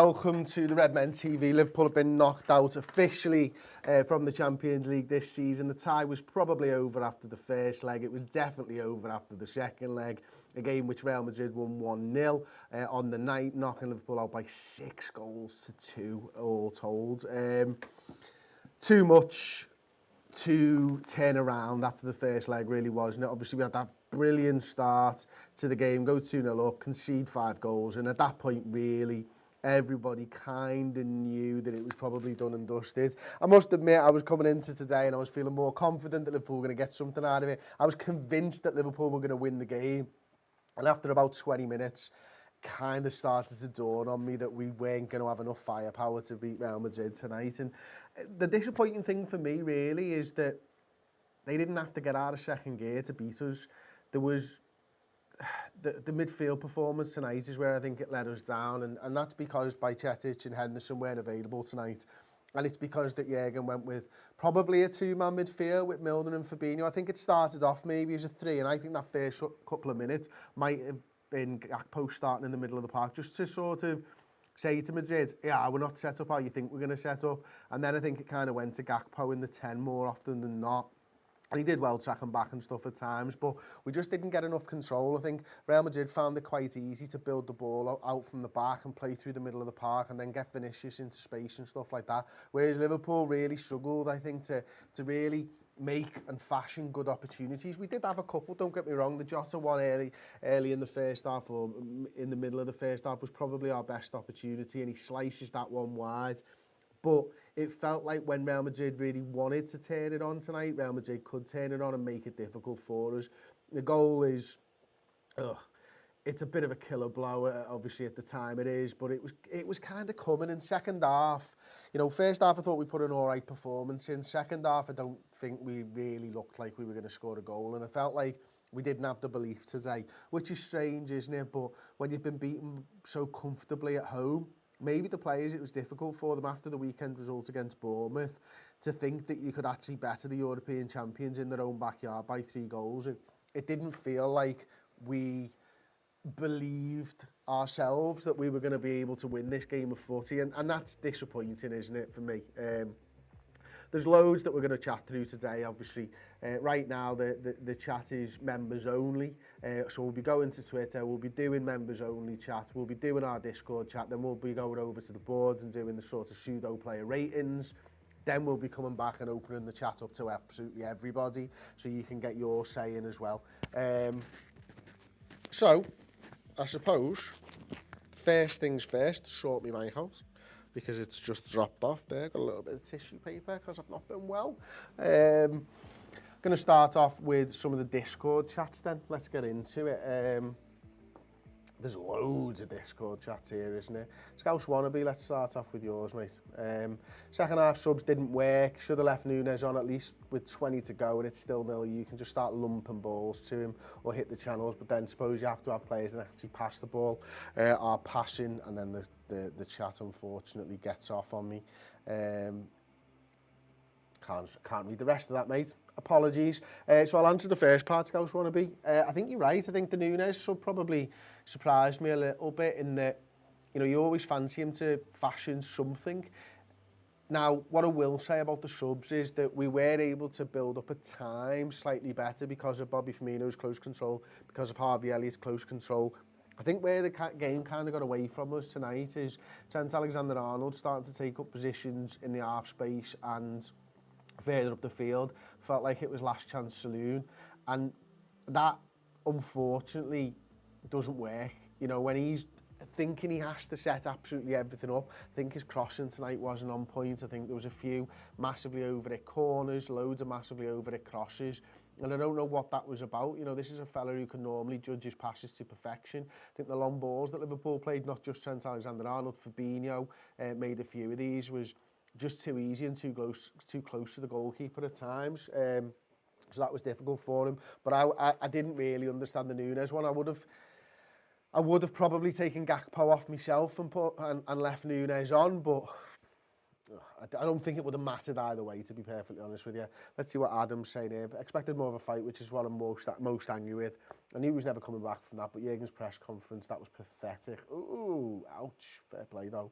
welcome to the Redmen TV. Liverpool have been knocked out officially from the Champions League this season. The tie was probably over after the first leg. It was definitely over after the second leg. A game which Real Madrid won 1-0 on the night, knocking Liverpool out by 6 goals to 2 all told. Too much to turn around after the first leg, really, wasn't it? Obviously, we had that brilliant start to the game, go 2-0 up, concede 5 goals, and at that point, really, everybody kind of knew that it was probably done and dusted. I must admit, I was coming into today and I was feeling more confident that Liverpool were going to get something out of it. I was convinced that Liverpool were going to win the game, and after about 20 minutes, kind of started to dawn on me that we weren't going to have enough firepower to beat Real Madrid tonight. And the disappointing thing for me, really, is that they didn't have to get out of second gear to beat us. There was the midfield performance tonight is where I think it let us down, and that's because Bajcetic and Henderson weren't available tonight. And it's because that Jurgen went with probably a two-man midfield with Milner and Fabinho. I think it started off maybe as a 3, and I think that first couple of minutes might have been Gakpo starting in the middle of the park, just to sort of say to Madrid, yeah, we're not set up how you think we're going to set up. And then I think it kind of went to Gakpo in the 10 more often than not. And he did well tracking back and stuff at times, but we just didn't get enough control. I think Real Madrid found it quite easy to build the ball out from the back and play through the middle of the park and then get Vinicius into space and stuff like that. Whereas Liverpool really struggled, I think, to really make and fashion good opportunities. We did have a couple, don't get me wrong. The Jota one early in the first half, or in the middle of the first half, was probably our best opportunity, and he slices that one wide. But it felt like when Real Madrid really wanted to turn it on tonight, Real Madrid could turn it on and make it difficult for us. The goal is, it's a bit of a killer blow, obviously at the time it is, but it was kind of coming in second half. You know, first half I thought we put an all right performance in. Second half I don't think we really looked like we were going to score a goal, and I felt like we didn't have the belief today, which is strange, isn't it? But when you've been beaten so comfortably at home, maybe the players, it was difficult for them after the weekend result against Bournemouth to think that you could actually better the European champions in their own backyard by 3 goals. And it didn't feel like we believed ourselves that we were going to be able to win this game of footy, and that's disappointing, isn't it, for me? There's loads that we're going to chat through today, obviously. Right now, the chat is members only. So we'll be going to Twitter, we'll be doing members only chat, we'll be doing our Discord chat, then we'll be going over to the boards and doing the sort of pseudo player ratings. Then we'll be coming back and opening the chat up to absolutely everybody, so you can get your say in as well. So, I suppose, first things first, sort me mic out, because it's just dropped off there. Got a little bit of tissue paper because I've not been well. Going to start off with some of the Discord chats then. Let's get into it. There's loads of Discord chats here, isn't it? Scouse Wannabe, let's start off with yours, mate. Second half subs didn't work. Should have left Nunes on at least with 20 to go and it's still nil. You can just start lumping balls to him or hit the channels, but then suppose you have to have players that actually pass the ball, are passing, and then the chat unfortunately gets off on me. Can't read the rest of that, mate. Apologies. So I'll answer the first part, Scouse Wannabe. I think you're right. I think the Nunes sub probably surprised me a little bit in that, you know, you always fancy him to fashion something. Now, what I will say about the subs is that we were able to build up at times slightly better because of Bobby Firmino's close control, because of Harvey Elliott's close control. I think where the game kind of got away from us tonight is Trent Alexander-Arnold starting to take up positions in the half space and further up the field. Felt like it was last chance saloon, and that unfortunately doesn't work. You know, when he's thinking he has to set absolutely everything up, I think his crossing tonight wasn't on point. I think there was a few massively over it corners, loads of massively over it crosses, and I don't know what that was about. You know, this is a fella who can normally judge his passes to perfection. I think the long balls that Liverpool played, not just Trent Alexander-Arnold, Fabinho made a few of these, was just too easy and too close to the goalkeeper at times. So that was difficult for him. But I didn't really understand the Nunes one. I would have probably taken Gakpo off myself and left Nunes on, but I don't think it would have mattered either way, to be perfectly honest with you. Let's see what Adam's saying here. Expected more of a fight, which is what I'm most angry with. I knew he was never coming back from that, but Jurgen's press conference, that was pathetic. Ooh, ouch. Fair play, though.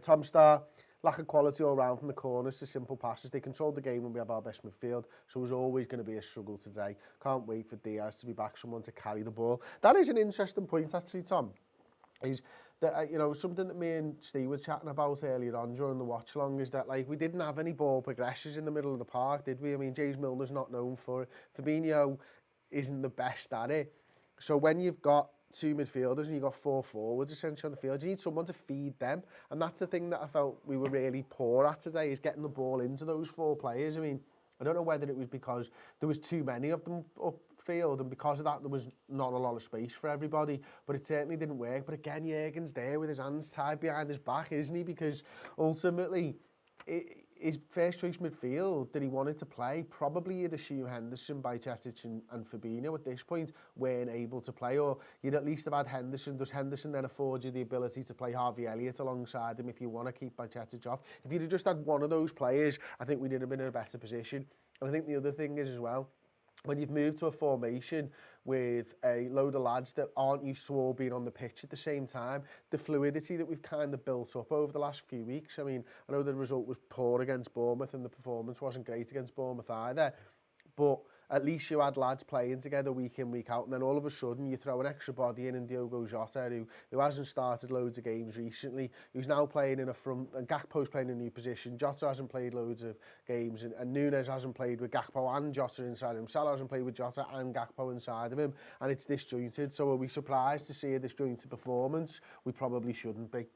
Tom Starr, lack of quality all round from the corners to simple passes. They controlled the game when we have our best midfield, so it was always going to be a struggle today. Can't wait for Diaz to be back, someone to carry the ball. That is an interesting point, actually, Tom. Is that, you know, something that me and Steve were chatting about earlier on during the watch along, is that, like, we didn't have any ball progressions in the middle of the park, did we? I mean, James Milner's not known for it. Fabinho isn't the best at it. So when you've got two midfielders and you've got four forwards essentially on the field, you need someone to feed them. And that's the thing that I felt we were really poor at today, is getting the ball into those four players. I mean, I don't know whether it was because there was too many of them upfield, and because of that there was not a lot of space for everybody, but it certainly didn't work. But again, Jurgen's there with his hands tied behind his back, isn't he? Because ultimately, his first choice midfield that he wanted to play, probably you'd assume Henderson, Bajcetic and Fabinho at this point weren't able to play, or you'd at least have had Henderson. Does Henderson then afford you the ability to play Harvey Elliott alongside him if you want to keep Bajcetic off? If you'd have just had one of those players, I think we'd have been in a better position. And I think the other thing is as well, when you've moved to a formation with a load of lads that aren't used to all being on the pitch at the same time, the fluidity that we've kind of built up over the last few weeks. I mean, I know the result was poor against Bournemouth and the performance wasn't great against Bournemouth either, but at least you had lads playing together week in, week out, and then all of a sudden you throw an extra body in Diogo Jota, who hasn't started loads of games recently, who's now playing in a front, and Gakpo's playing in a new position. Jota hasn't played loads of games, and Nunes hasn't played with Gakpo and Jota inside him. Salah hasn't played with Jota and Gakpo inside of him, and it's disjointed. So are we surprised to see a disjointed performance? We probably shouldn't be.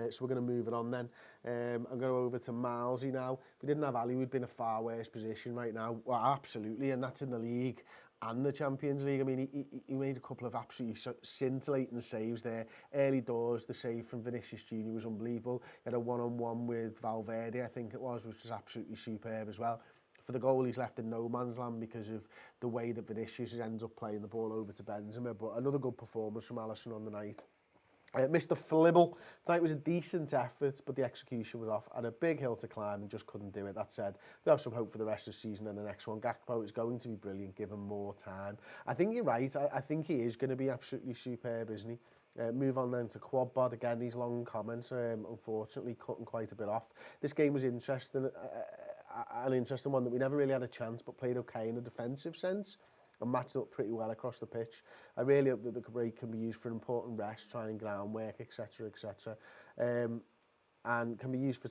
So we're going to move it on then. I'm going over to Milesy now. If we didn't have Ali, we'd be in a far worse position right now. Well, absolutely, and that's in the league and the Champions League. I mean, he made a couple of absolutely scintillating saves there. Early doors, the save from Vinicius Junior was unbelievable. He had a one-on-one with Valverde, I think it was, which was absolutely superb as well. For the goal, he's left in no man's land because of the way that Vinicius ends up playing the ball over to Benzema. But another good performance from Alisson on the night. Mr. Flibble, tonight was a decent effort, but the execution was off. Had a big hill to climb and just couldn't do it. That said, we have some hope for the rest of the season and the next one. Gakpo is going to be brilliant, given more time. I think you're right. I think he is going to be absolutely superb, isn't he? Move on then to Quadbod. Again, these long comments, unfortunately, cutting quite a bit off. This game was interesting, an interesting one that we never really had a chance, but played okay in a defensive sense and matched up pretty well across the pitch. I really hope that the break can be used for important rest, trying groundwork, etc., etc. And can be used for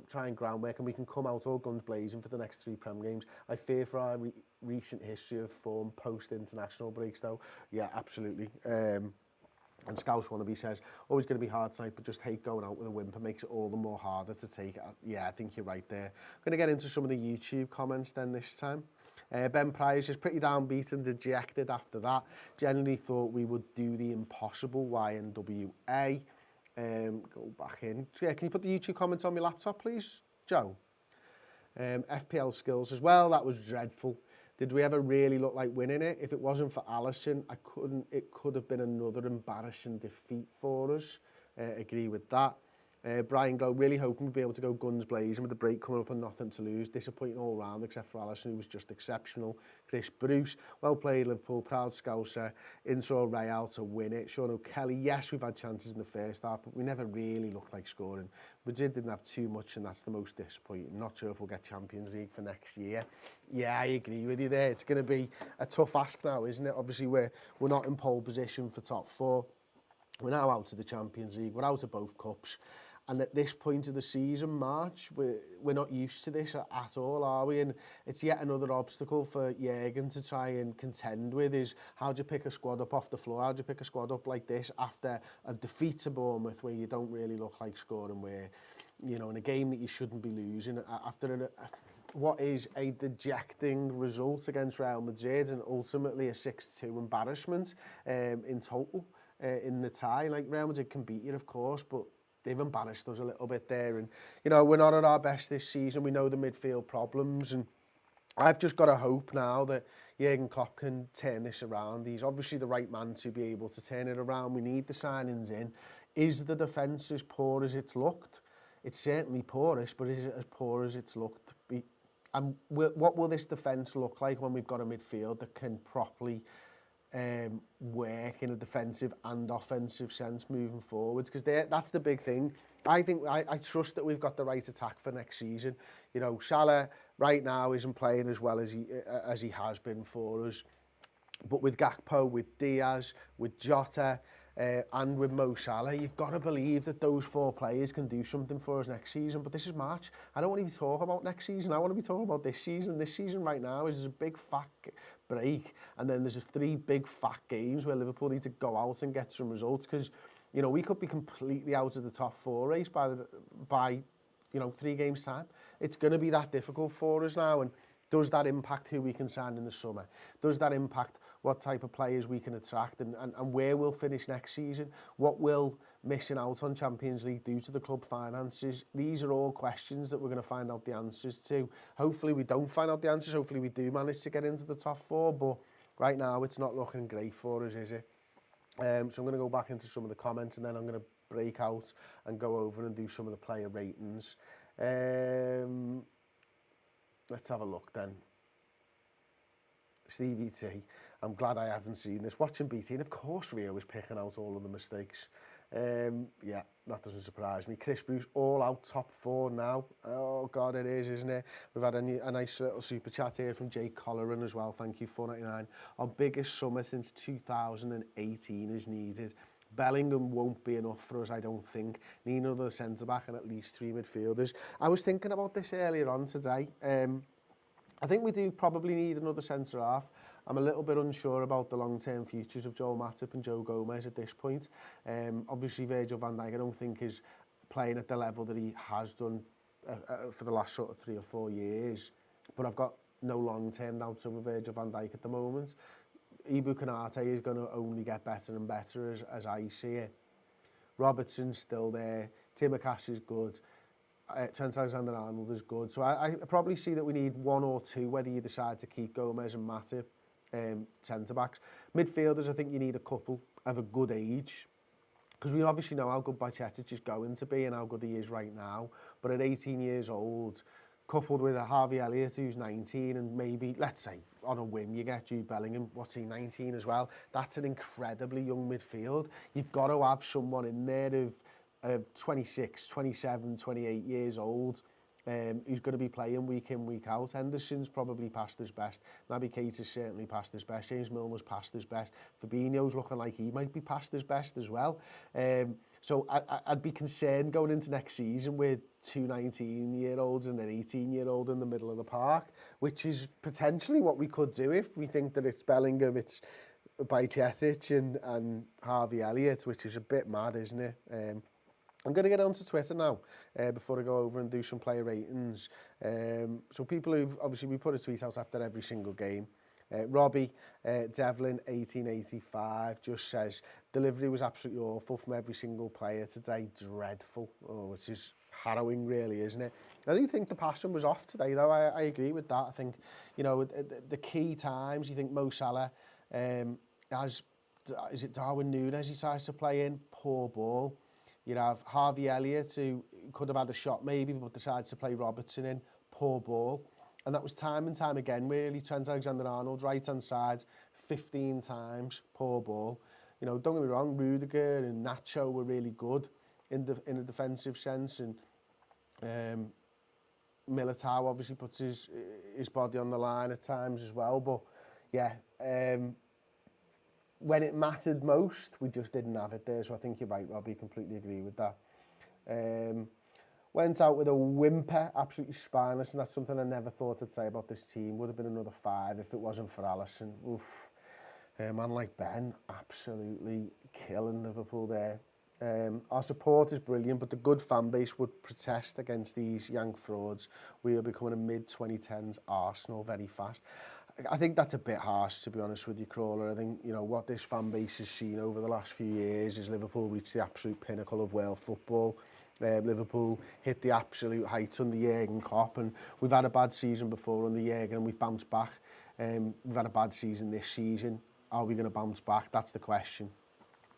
trying groundwork, and we can come out all guns blazing for the next 3 Prem games. I fear for our recent history of form post-international breaks, though. Yeah, absolutely. And Scouse Wannabe says, always going to be hard tonight, but just hate going out with a whimper, makes it all the more harder to take. Yeah, I think you're right there. I'm going to get into some of the YouTube comments then this time. Ben Price is pretty downbeat and dejected after that. Generally thought we would do the impossible, YNWA. Go back in. So yeah, can you put the YouTube comments on my laptop, please, Joe? FPL skills as well, that was dreadful. Did we ever really look like winning it? If it wasn't for Alisson, it could have been another embarrassing defeat for us. Agree with that. Brian Go, really hoping we'll be able to go guns blazing with the break coming up and nothing to lose. Disappointing all round, except for Alisson, who was just exceptional. Chris Bruce, well played Liverpool, proud Scouser. Intro Real to win it. Sean O'Kelly, yes, we've had chances in the first half, but we never really looked like scoring. Madrid didn't have too much, and that's the most disappointing. Not sure if we'll get Champions League for next year. Yeah, I agree with you there. It's going to be a tough ask now, isn't it? Obviously, we're not in pole position for top 4. We're now out of the Champions League. We're out of both cups. And at this point of the season, March, we're not used to this at all, are we? And it's yet another obstacle for Jurgen to try and contend with, is how do you pick a squad up off the floor? How do you pick a squad up like this after a defeat to Bournemouth where you don't really look like scoring, where, you know, in a game that you shouldn't be losing, after what is a dejecting result against Real Madrid and ultimately a 6-2 embarrassment in total in the tie. Like, Real Madrid can beat you, of course, but they've embarrassed us a little bit there. And, you know, we're not at our best this season. We know the midfield problems. And I've just got to hope now that Jurgen Klopp can turn this around. He's obviously the right man to be able to turn it around. We need the signings in. Is the defence as poor as it's looked? it's certainly porous, but is it as poor as it's looked? And what will this defence look like when we've got a midfield that can properly work in a defensive and offensive sense moving forwards? Because that's the big thing. I trust that we've got the right attack for next season. You know, Salah right now isn't playing as well as he has been for us. But with Gakpo, with Diaz, with Jota, and with Mo Salah, you've got to believe that those 4 players can do something for us next season. But this is March. I don't want to be talking about next season. I want to be talking about this season. This season right now is a big fat break, and then there's 3 big fat games where Liverpool need to go out and get some results, because, you know, we could be completely out of the top 4 race by 3 games time. It's going to be that difficult for us now. And does that impact who we can sign in the summer? Does that impact what type of players we can attract, and where we'll finish next season? What will missing out on Champions League do to the club finances? These are all questions that we're going to find out the answers to. Hopefully we don't find out the answers. Hopefully we do manage to get into the top 4, but right now it's not looking great for us, is it? So I'm going to go back into some of the comments, and then I'm going to break out and go over and do some of the player ratings. Let's have a look then. Stevie T, I'm glad I haven't seen this. Watching BT, and of course Rio is picking out all of the mistakes. Yeah, that doesn't surprise me. Chris Bruce, all out top 4 now. Oh God, it is, isn't it? We've had a nice little super chat here from Jake Colleran as well. Thank you, 4.99. Our biggest summer since 2018 is needed. Bellingham won't be enough for us, I don't think. Need another centre-back and at least 3 midfielders. I was thinking about this earlier on today. I think we do probably need another centre-half. I'm a little bit unsure about the long-term futures of Joel Matip and Joe Gomez at this point. Obviously, Virgil van Dijk, I don't think is playing at the level that he has done for the last sort of 3 or 4 years. But I've got no long-term doubts over Virgil van Dijk at the moment. Ibu Konate is going to only get better and better as I see it. Robertson's still there. Timakash is good. Trent Alexander-Arnold is good. So I probably see that we need 1 or 2, whether you decide to keep Gomez and Matip, centre-backs. Midfielders, I think you need a couple of a good age, because we obviously know how good Bajcetic is going to be and how good he is right now. But at 18 years old, coupled with a Harvey Elliott who's 19, and maybe, let's say, on a whim, you get Jude Bellingham, what's he, 19 as well? That's an incredibly young midfield. You've got to have someone in there of 26, 27, 28 years old, who's going to be playing week in, week out. Henderson's probably past his best. Naby Keita's certainly past his best. James Milner's past his best. Fabinho's looking like he might be past his best as well. So I'd be concerned going into next season with 2 19-year-olds and an 18-year-old in the middle of the park, which is potentially what we could do if we think that it's Bellingham, it's Bajcetic and Harvey Elliott, which is a bit mad, isn't it? I'm going to get onto Twitter now before I go over and do some player ratings. So people who've, obviously we put a tweet out after every single game. Robbie Devlin 1885 just says delivery was absolutely awful from every single player today. Dreadful. Oh, which is harrowing, really, isn't it? I do think the passing was off today, though. I agree with that. I think, you know, the key times, you think Mo Salah is it Darwin Núñez he tries to play in? Poor ball. You have Harvey Elliott, who could have had a shot maybe, but decides to play Robertson in. Poor ball. And that was time and time again, really. Trent Alexander-Arnold, right-hand side, 15 times. Poor ball. You know, don't get me wrong, Rudiger and Nacho were really good in a defensive sense. And Militao obviously puts his body on the line at times as well. But, yeah, when it mattered most, we just didn't have it there. So I think you're right, Robbie, completely agree with that. Went out with a whimper, absolutely spineless, and that's something I never thought I'd say about this team. Would have been another 5 if it wasn't for Alisson. Oof. A man like Ben, absolutely killing Liverpool there. Our support is brilliant, but the good fan base would protest against these young frauds. We are becoming a mid-2010s Arsenal very fast. I think that's a bit harsh, to be honest with you, Crawler. I think, you know, what this fan base has seen over the last few years is Liverpool reach the absolute pinnacle of world football. Liverpool hit the absolute heights under Jurgen Klopp, and we've had a bad season before under Jurgen and we've bounced back. We've had a bad season this season. Are we going to bounce back? That's the question.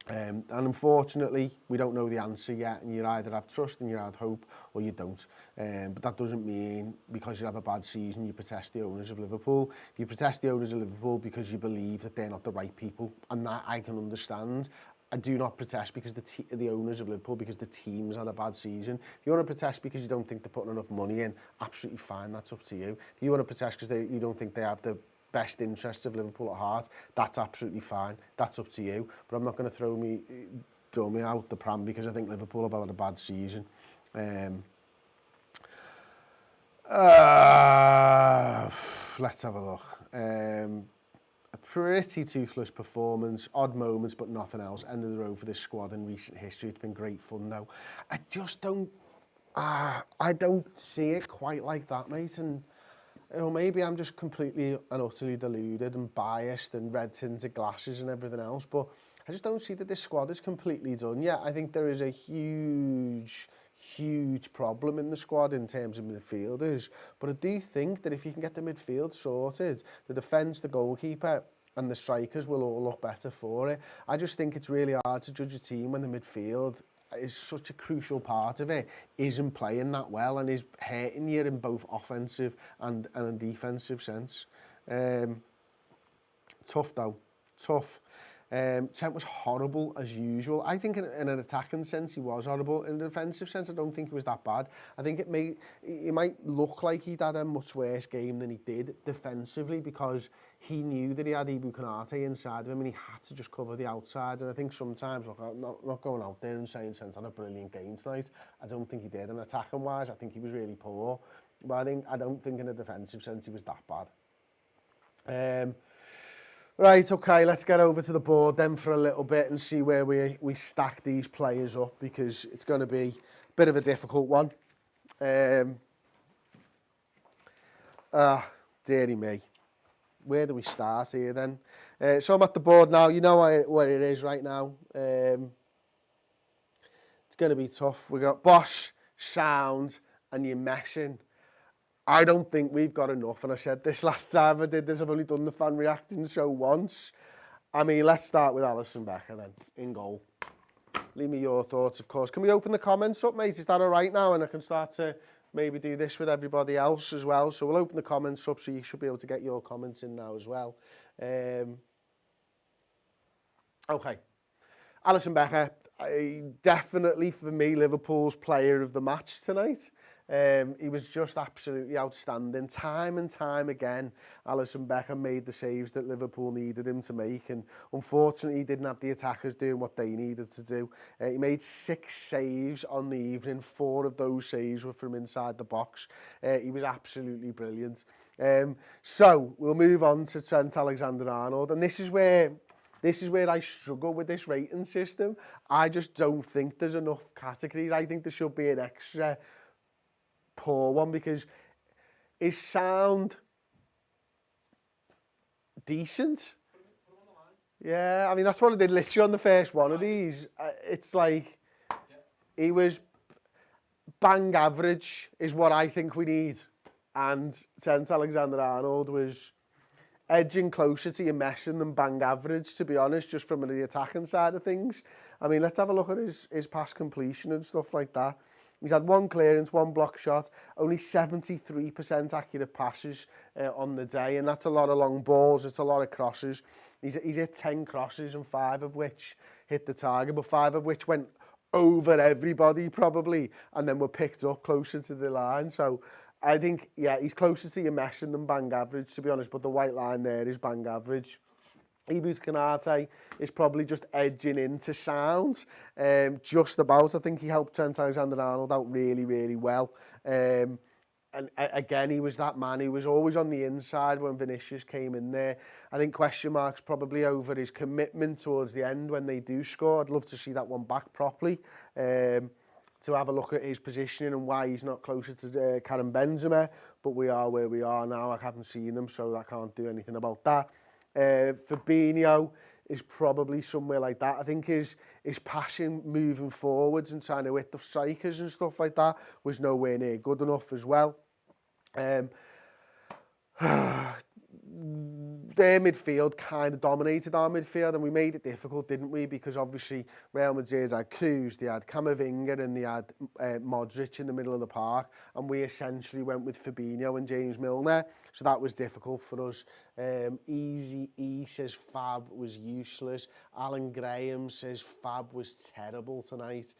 And unfortunately, we don't know the answer yet, and you either have trust and you have hope, or you don't. But that doesn't mean because you have a bad season, you protest the owners of Liverpool. You protest the owners of Liverpool because you believe that they're not the right people, and that I can understand. I do not protest because the owners of Liverpool, because the team's had a bad season. If you want to protest because you don't think they're putting enough money in, absolutely fine, that's up to you. If you want to protest because you don't think they have the best interests of Liverpool at heart, that's absolutely fine, that's up to you. But I'm not going to throw me out the pram because I think Liverpool have had a bad season. Let's have a look. A pretty toothless performance, odd moments but nothing else. End of the road for this squad in recent history. It's been great fun though. I just don't see it quite like that, mate. And you know, maybe I'm just completely and utterly deluded and biased and red-tinted glasses and everything else, but I just don't see that this squad is completely done yet. I think there is a huge problem in the squad in terms of midfielders, but I do think that if you can get the midfield sorted, the defence, the goalkeeper and the strikers will all look better for it. I just think it's really hard to judge a team when the midfield is such a crucial part of it, isn't playing that well and is hurting you in both offensive and a defensive sense. Tough though, tough. Trent was horrible as usual. I think in an attacking sense he was horrible. In a defensive sense I don't think he was that bad. I think it might look like he'd had a much worse game than he did defensively because he knew that he had Ibu Konate inside of him and he had to just cover the outside. And I think sometimes, look, I'm not going out there and saying Trent had a brilliant game tonight. I don't think he did. And attacking wise I think he was really poor. But I don't think in a defensive sense he was that bad. Right, okay, let's get over to the board then for a little bit and see where we stack these players up, because it's going to be a bit of a difficult one. Dearie me. Where do we start here then? So I'm at the board now. You know what it is right now. It's going to be tough. We got Bosch, Sound, and you're messing. I don't think we've got enough, and I said this last time I did this, I've only done the fan reacting show once. I mean, let's start with Alisson Becker then, in goal. Leave me your thoughts, of course. Can we open the comments up, mate? Is that all right now? And I can start to maybe do this with everybody else as well. So we'll open the comments up, so you should be able to get your comments in now as well. Okay. Alisson Becker, definitely for me, Liverpool's player of the match tonight. He was just absolutely outstanding. Time and time again, Alisson Becker made the saves that Liverpool needed him to make, and unfortunately he didn't have the attackers doing what they needed to do. He made 6 saves on the evening. 4 of those saves were from inside the box. He was absolutely brilliant. So we'll move on to Trent Alexander-Arnold, and this is where I struggle with this rating system. I just don't think there's enough categories. I think there should be an extra poor one, because is Sound decent? Yeah, I mean, that's what I did literally on the first one of these. It's like, he was bang average is what I think we need. And Trent Alexander-Arnold was edging closer to your messing than bang average, to be honest, just from the attacking side of things. I mean, let's have a look at his pass completion and stuff like that. He's had 1 clearance, 1 block shot, only 73% accurate passes on the day, and that's a lot of long balls, it's a lot of crosses. He's hit 10 crosses, and 5 of which hit the target, but 5 of which went over everybody probably, and then were picked up closer to the line. So I think, yeah, he's closer to your messing than bang average, to be honest, but the white line there is bang average. Ibu Konate is probably just edging into Sound, just about. I think he helped Trent Alexander-Arnold out really, really well. And again, he was that man. He was always on the inside when Vinicius came in there. I think question marks probably over his commitment towards the end when they do score. I'd love to see that one back properly, to have a look at his positioning and why he's not closer to Karim Benzema. But we are where we are now. I haven't seen him, so I can't do anything about that. Fabinho is probably somewhere like that. I think his passing moving forwards and trying to hit the strikers and stuff like that was nowhere near good enough as well. their midfield kind of dominated our midfield, and we made it difficult, didn't we? Because obviously Real Madrid had Cruz, they had Camavinga, and they had Modric in the middle of the park, and we essentially went with Fabinho and James Milner, so that was difficult for us. Easy E says Fab was useless. Alan Graham says Fab was terrible tonight.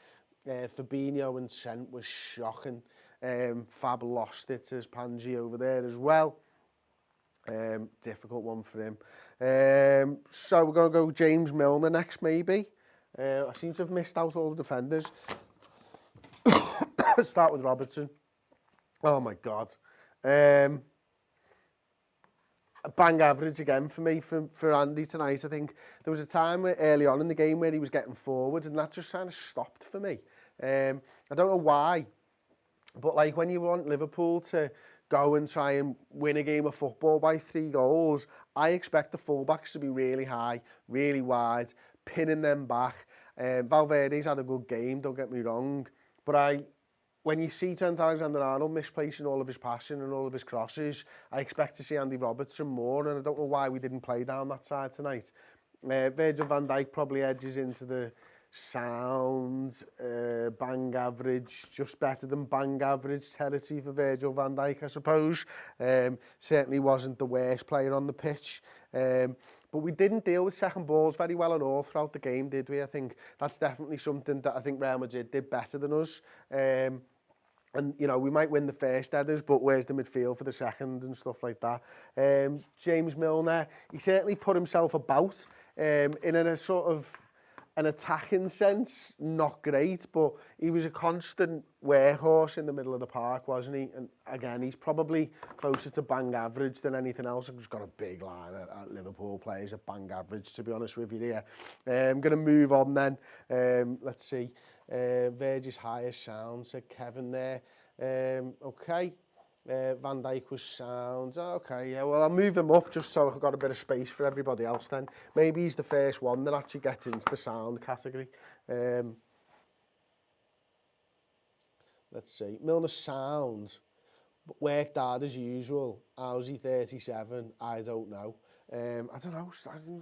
Fabinho and Trent was shocking. Fab lost it, says Panji over there as well. Difficult one for him. So we're going to go James Milner next, maybe. I seem to have missed out all the defenders. Start with Robertson. Oh my God. Bang average again for me, for Andy tonight. I think there was a time early on in the game where he was getting forwards, and that just kind of stopped for me. I don't know why, but like when you want Liverpool to go and try and win a game of football by 3 goals, I expect the fullbacks to be really high, really wide, pinning them back. Valverde's had a good game, don't get me wrong, but when you see Trent Alexander-Arnold misplacing all of his passing and all of his crosses, I expect to see Andy Robertson more, and I don't know why we didn't play down that side tonight. Virgil van Dijk probably edges into the sound, bang average, just better than bang average territory for Virgil van Dijk, I suppose. Certainly wasn't the worst player on the pitch. But we didn't deal with second balls very well at all throughout the game, did we? I think that's definitely something that I think Real Madrid did better than us. And, you know, we might win the first headers, but where's the midfield for the second and stuff like that? James Milner, he certainly put himself about in a sort of an attacking sense, not great, but he was a constant workhorse in the middle of the park, wasn't he? And again, he's probably closer to bang average than anything else. I've just got a big line at Liverpool players at bang average, to be honest with you here. I'm going to move on then. Let's see. Verge's highest sound, said Kevin there. Okay. Van Dijk was sound. Okay, yeah, well, I'll move him up just so I've got a bit of space for everybody else then. Maybe he's the first one that actually gets into the sound category. Let's see. Milner sound, worked hard as usual. How's he 37? I don't know. I don't know.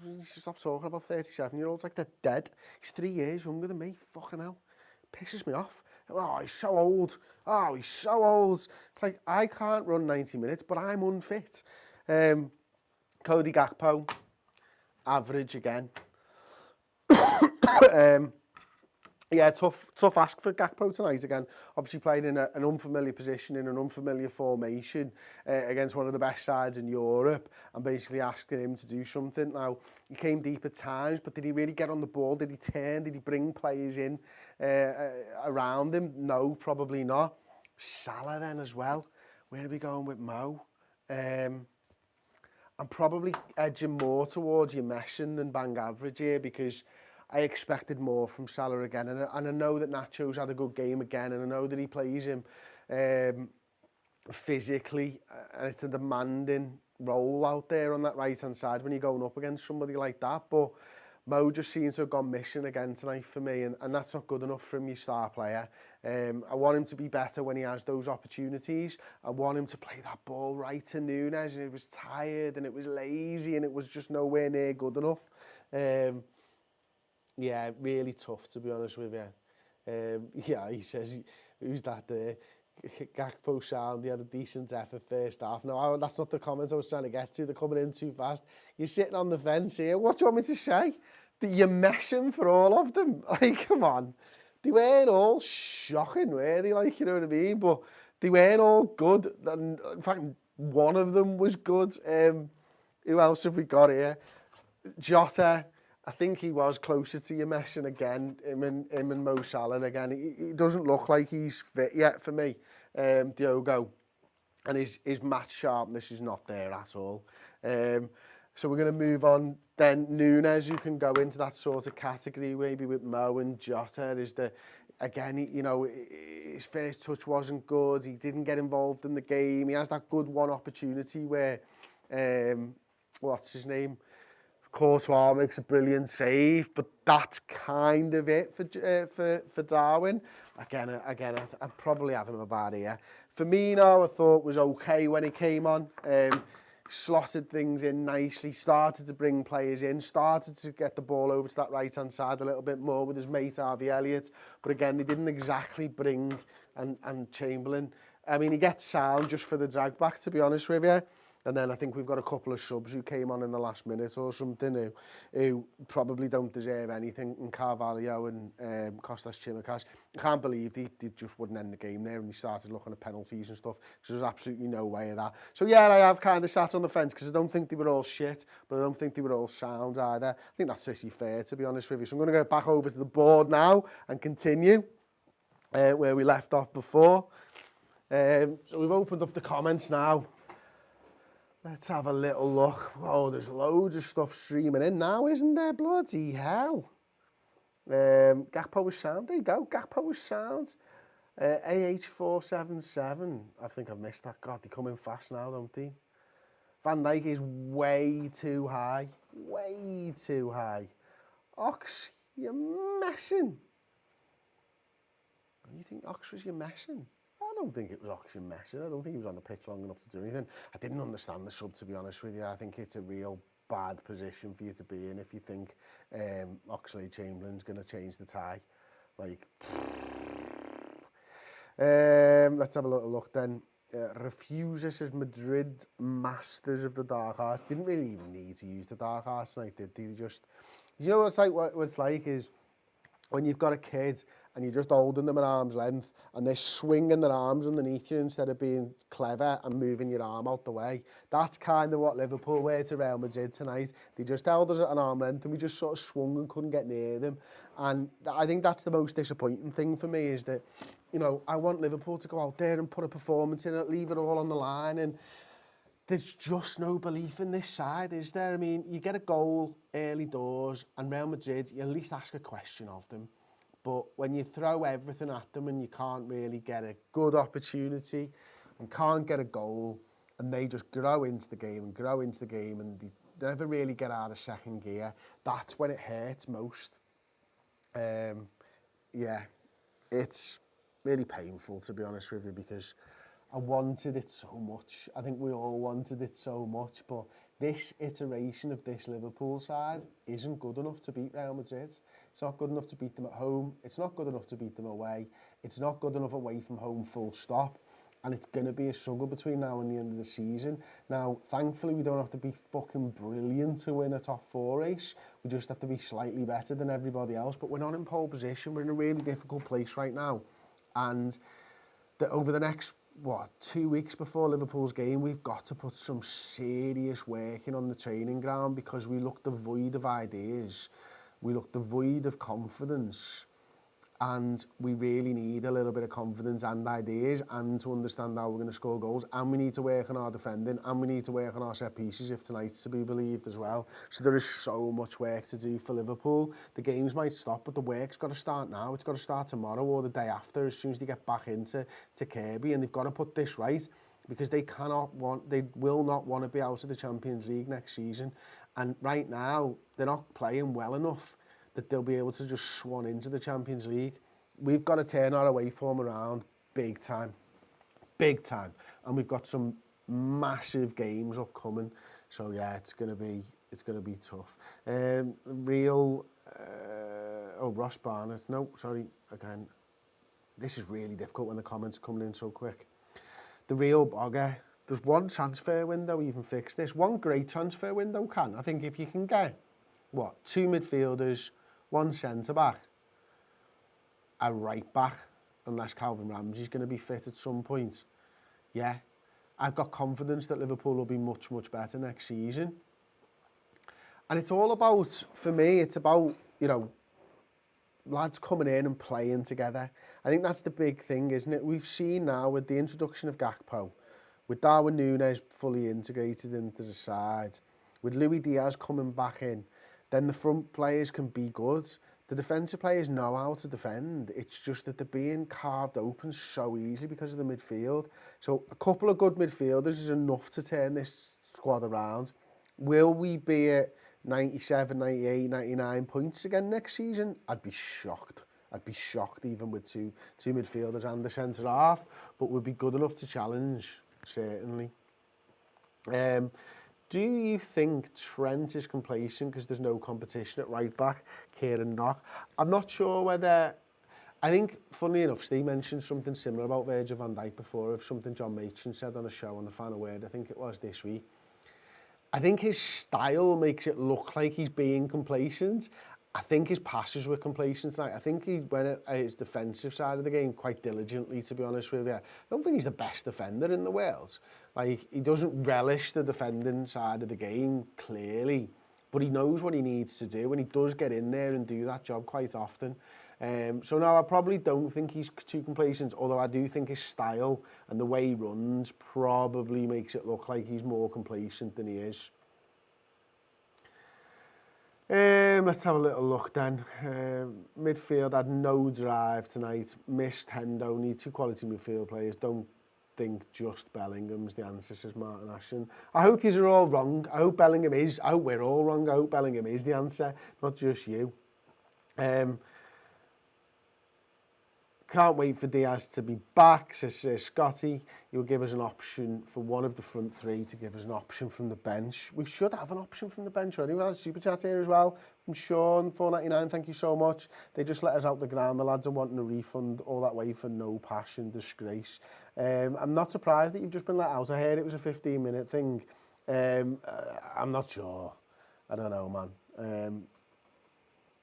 You should stop talking about 37-year-olds like they're dead. He's 3 years younger than me. Fucking hell. Pisses me off. Oh, he's so old. Oh, he's so old. It's like, I can't run 90 minutes, but I'm unfit. Cody Gakpo, average again. Yeah, tough ask for Gakpo tonight again. Obviously playing in an unfamiliar position, in an unfamiliar formation against one of the best sides in Europe, and basically asking him to do something. Now, he came deep at times, but did he really get on the ball? Did he turn? Did he bring players in around him? No, probably not. Salah then as well. Where are we going with Mo? I'm probably edging more towards your messing than bang average here, because I expected more from Salah again, and I know that Nacho's had a good game again, and I know that he plays him physically, and it's a demanding role out there on that right-hand side when you're going up against somebody like that, but Mo just seems to have gone missing again tonight for me, and that's not good enough from your star player. I want him to be better when he has those opportunities. I want him to play that ball right to Núñez, and it was tired, and it was lazy, and it was just nowhere near good enough. Yeah, really tough, to be honest with you. Yeah, he says, who's that there? Gakpo sound, he had a decent effort first half. No, that's not the comment I was trying to get to. They're coming in too fast. You're sitting on the fence here. What do you want me to say? That you're meshing for all of them? Like, come on. They weren't all shocking, were they? Like, you know what I mean? But they weren't all good. And in fact, one of them was good. Who else have we got here? Jota. I think he was closer to your messing again, him and Mo Salah again. He doesn't look like he's fit yet for me, Diogo. And his match sharpness is not there at all. So we're going to move on. Then Núñez, you can go into that sort of category, maybe with Mo and Jota. Again, you know, his first touch wasn't good. He didn't get involved in the game. He has that good one opportunity where, what's his name? Courtois makes a brilliant save, but that's kind of it for Darwin. Again, I'd probably have him about here. Firmino, I thought was okay when he came on. slotted things in nicely, started to bring players in, started to get the ball over to that right-hand side a little bit more with his mate Harvey Elliott. But again, they didn't exactly bring, and Chamberlain, I mean, he gets sound just for the drag back, to be honest with you. And then I think we've got a couple of subs who came on in the last minute or something who probably don't deserve anything, and Carvalho and Kostas Tsimikas. I can't believe they just wouldn't end the game there and they started looking at penalties and stuff, because there's absolutely no way of that. So yeah, I have kind of sat on the fence because I don't think they were all shit, but I don't think they were all sound either. I think that's pretty fair, to be honest with you. So I'm going to go back over to the board now and continue where we left off before. So we've opened up the comments now. Let's have a little look. Oh, there's loads of stuff streaming in now, isn't there? Bloody hell. Gakpo was sound. There you go. Gakpo was sound. AH477. I think I've missed that. God, they come in fast now, don't they? Van Dijk is way too high. Way too high. Ox, you're messing. You think Ox was your messing? I don't think it was Oxen messing. I don't think he was on the pitch long enough to do anything. I didn't understand the sub, to be honest with you. I think it's a real bad position for you to be in if you think Oxlade-Chamberlain's going to change the tie. Like, let's have a little look then. Refuses as Madrid masters of the dark arts. Didn't really even need to use the dark arts tonight, did they? Just, you know what it's like? What it's like is when you've got a kid and you're just holding them at arm's length and they're swinging their arms underneath you instead of being clever and moving your arm out the way. That's kind of what Liverpool were to Real Madrid tonight. They just held us at an arm length and we just sort of swung and couldn't get near them. And I think that's the most disappointing thing for me, is that, you know, I want Liverpool to go out there and put a performance in it, leave it all on the line, and there's just no belief in this side, is there? I mean, you get a goal early doors and Real Madrid, you at least ask a question of them. But when you throw everything at them and you can't really get a good opportunity and can't get a goal, and they just grow into the game and grow into the game and they never really get out of second gear, that's when it hurts most. Yeah, it's really painful, to be honest with you, because I wanted it so much. I think we all wanted it so much, but this iteration of this Liverpool side isn't good enough to beat Real Madrid. It's not good enough to beat them at home. It's not good enough to beat them away. It's not good enough away from home, full stop. And it's going to be a struggle between now and the end of the season. Now, thankfully, we don't have to be fucking brilliant to win a top four race. We just have to be slightly better than everybody else. But we're not in pole position. We're in a really difficult place right now. And over the next, 2 weeks before Liverpool's game, we've got to put some serious work in on the training ground, because we look devoid of ideas. We look devoid of confidence, and we really need a little bit of confidence and ideas, and to understand how we're going to score goals, and we need to work on our defending, and we need to work on our set pieces if tonight's to be believed as well. So there is so much work to do for Liverpool. The games might stop, but the work's got to start now. It's got to start tomorrow or the day after, as soon as they get back into Kirby, and they've got to put this right, because they will not want to be out of the Champions League next season. And right now, they're not playing well enough that they'll be able to just swan into the Champions League. We've got to turn our away form around big time. Big time. And we've got some massive games upcoming. So yeah, it's gonna be tough. Ross Barnett. No, sorry, again. This is really difficult when the comments are coming in so quick. The real bugger. There's one transfer window even fix this. One great transfer window can. I think if you can get, 2 midfielders, 1 centre-back, a right-back, unless Calvin Ramsey's going to be fit at some point. Yeah, I've got confidence that Liverpool will be much, much better next season. And it's all about, for me, it's about, lads coming in and playing together. I think that's the big thing, isn't it? We've seen now with the introduction of Gakpo, with Darwin Núñez fully integrated into the side, with Luis Diaz coming back in, then the front players can be good. The defensive players know how to defend. It's just that they're being carved open so easily because of the midfield. So a couple of good midfielders is enough to turn this squad around. Will we be at 97, 98, 99 points again next season? I'd be shocked. I'd be shocked even with two midfielders and the centre half, but we'd be good enough to challenge, certainly. Do you think Trent is complacent because there's no competition at right back, Kieran Knock? I'm not sure whether... I think, funnily enough, Steve mentioned something similar about Virgil van Dijk before, of something John Machin said on a show on the Final Word, I think it was this week. I think his style makes it look like he's being complacent. I think his passes were complacent tonight. I think he went at his defensive side of the game quite diligently, to be honest with you. I don't think he's the best defender in the world. Like, he doesn't relish the defending side of the game, clearly, but he knows what he needs to do, and he does get in there and do that job quite often. So no, I probably don't think he's too complacent, although I do think his style and the way he runs probably makes it look like he's more complacent than he is. Let's have a little look then. Midfield had no drive tonight, missed Hendo, need 2 quality midfield players. Don't think just Bellingham's the answer, says Martin Ashton. I hope you're all wrong. I hope Bellingham is. I hope we're all wrong. I hope Bellingham is the answer, not just you. Can't wait for Diaz to be back, says Scotty. He will give us an option for one of the front 3 to give us an option from the bench. We should have an option from the bench already. We've had a super chat here as well from Sean, $4.99. Thank you so much. They just let us out the ground. The lads are wanting a refund all that way for no passion, disgrace. I'm not surprised that you've just been let out. I heard it was a 15-minute thing. I'm not sure. I don't know, man.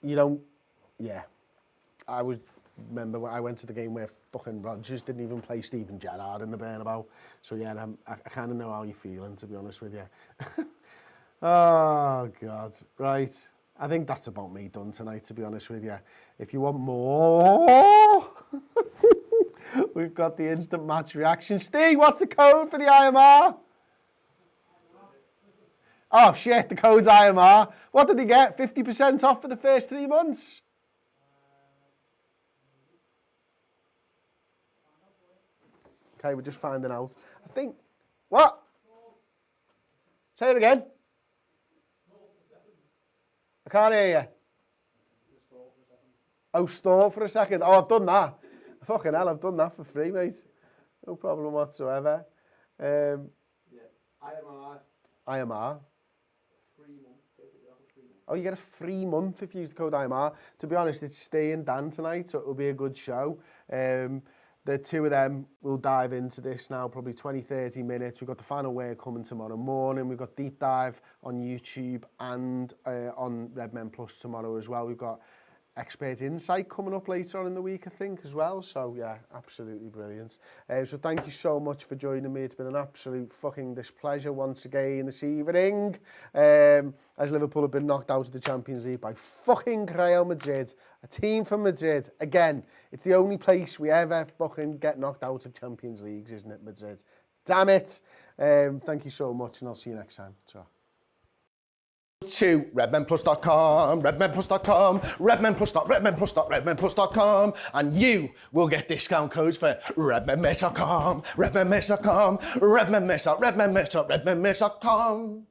You don't... Yeah. I was... Remember when I went to the game where fucking Rodgers didn't even play Steven Gerrard in the Bernabeu. So yeah, I kind of know how you're feeling, to be honest with you. Oh, God. Right. I think that's about me done tonight, to be honest with you. If you want more, we've got the instant match reaction. Steve, what's the code for the IMR? Oh, shit, the code's IMR. What did he get? 50% off for the first 3 months? Okay, we're just finding out. I think... What? Say it again. I can't hear you. Oh, stall for a second. Oh, I've done that. Fucking hell, I've done that for free, mate. No problem whatsoever. Yeah, IMR. IMR. Oh, you get a free month if you use the code IMR. To be honest, it's Stay and Dan tonight, so it'll be a good show. The 2 of them will dive into this now, probably 20, 30 minutes. We've got the Final Word coming tomorrow morning. We've got Deep Dive on YouTube and on Redmen Plus tomorrow as well. We've got Expert Insight coming up later on in the week, I think, as well. So, yeah, absolutely brilliant. So thank you so much for joining me. It's been an absolute fucking displeasure once again this evening. As Liverpool have been knocked out of the Champions League by fucking Real Madrid. A team from Madrid. Again, it's the only place we ever fucking get knocked out of Champions Leagues, isn't it, Madrid? Damn it. Thank you so much, and I'll see you next time. Ta. To redmenplus.com, redmenplus.com, redmenplus.com, and you will get discount codes for redmenmerch.com, redmenmerch.com, redmenmerch.com.